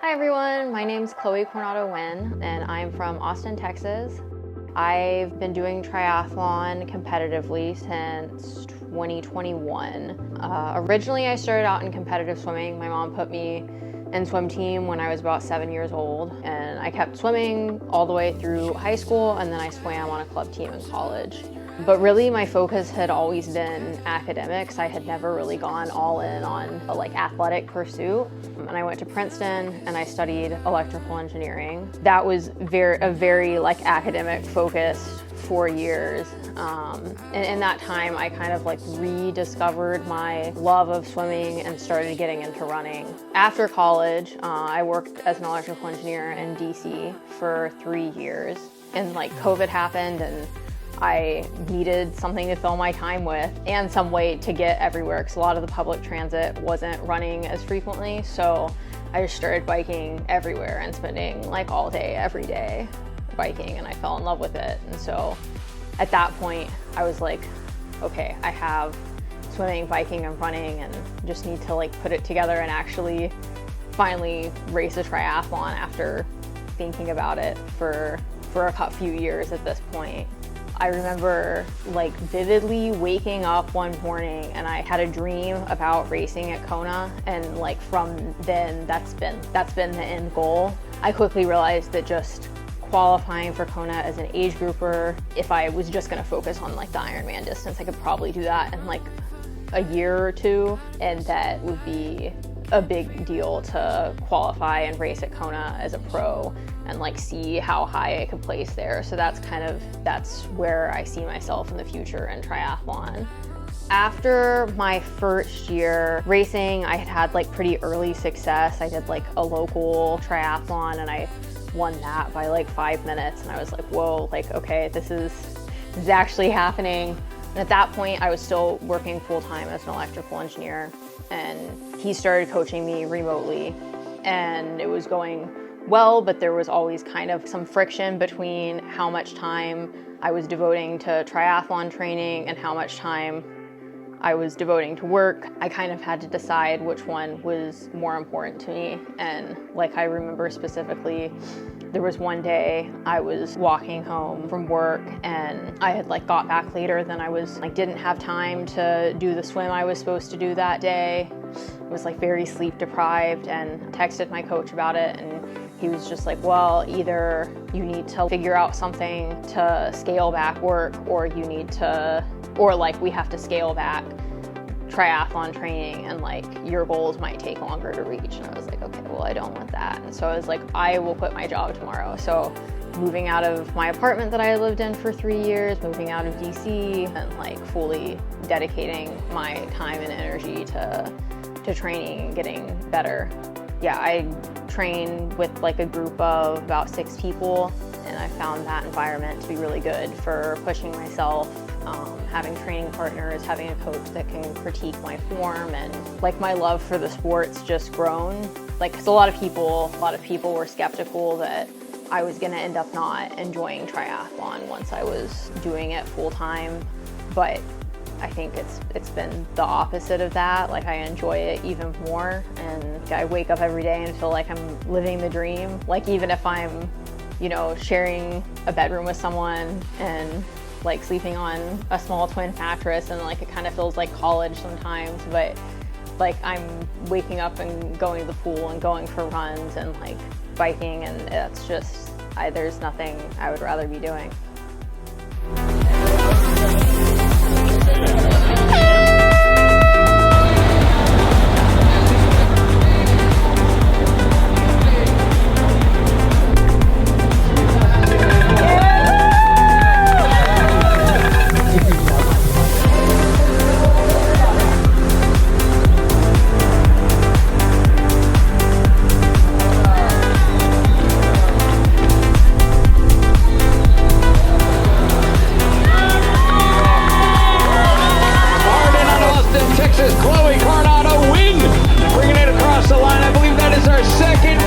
Hi everyone, my name's Chloe Coronado Wynn and I'm from Austin, Texas. I've been doing triathlon competitively since 2021. Originally I started out in competitive swimming. My mom put me in swim team when I was about 7 years old, and I kept swimming all the way through high school, and then I swam on a club team in college. But really my focus had always been academics. I had never really gone all in on a athletic pursuit. And I went to Princeton and I studied electrical engineering. That was a very academic focused 4 years. And in that time I kind of rediscovered my love of swimming and started getting into running. After college, I worked as an electrical engineer in DC for 3 years. And COVID happened and I needed something to fill my time with and some way to get everywhere because a lot of the public transit wasn't running as frequently. So I just started biking everywhere and spending all day, every day biking, and I fell in love with it. And so at that point I was like, okay, I have swimming, biking, and running and just need to put it together and actually finally race a triathlon after thinking about it for a few years at this point. I remember vividly waking up one morning and I had a dream about racing at Kona, and from then that's been the end goal. I quickly realized that just qualifying for Kona as an age grouper, if I was just gonna focus on the Ironman distance, I could probably do that in a year or two, and that would be a big deal to qualify and race at Kona as a pro and see how high I could place there. So that's where I see myself in the future in triathlon. After my first year racing, I had pretty early success. I did a local triathlon and I won that by 5 minutes, and I was like, whoa, okay, this is actually happening. And at that point I was still working full-time as an electrical engineer, and he started coaching me remotely, and it was going well, but there was always kind of some friction between how much time I was devoting to triathlon training and how much time I was devoting to work. I kind of had to decide which one was more important to me. And I remember specifically, there was one day I was walking home from work and I had got back later than I was, didn't have time to do the swim I was supposed to do that day. I was very sleep deprived, and texted my coach about it, and he was just well, either you need to figure out something to scale back work, or you need to, we have to scale back triathlon training, and your goals might take longer to reach. And I was like, okay, well, I don't want that. And so I was like, I will quit my job tomorrow. So moving out of my apartment that I had lived in for 3 years, moving out of DC, and fully dedicating my time and energy to training and getting better. Yeah, I train with a group of about 6 people, and I found that environment to be really good for pushing myself, having training partners, having a coach that can critique my form, and my love for the sport's just grown. Because a lot of people were skeptical that I was gonna end up not enjoying triathlon once I was doing it full time, but I think it's been the opposite of that. I enjoy it even more, and I wake up every day and feel like I'm living the dream. Even if I'm, sharing a bedroom with someone and sleeping on a small twin mattress, and it kind of feels like college sometimes, but I'm waking up and going to the pool and going for runs and biking, and it's just, there's nothing I would rather be doing. Chloe Coronado Wynn bringing it across the line. I believe that is our second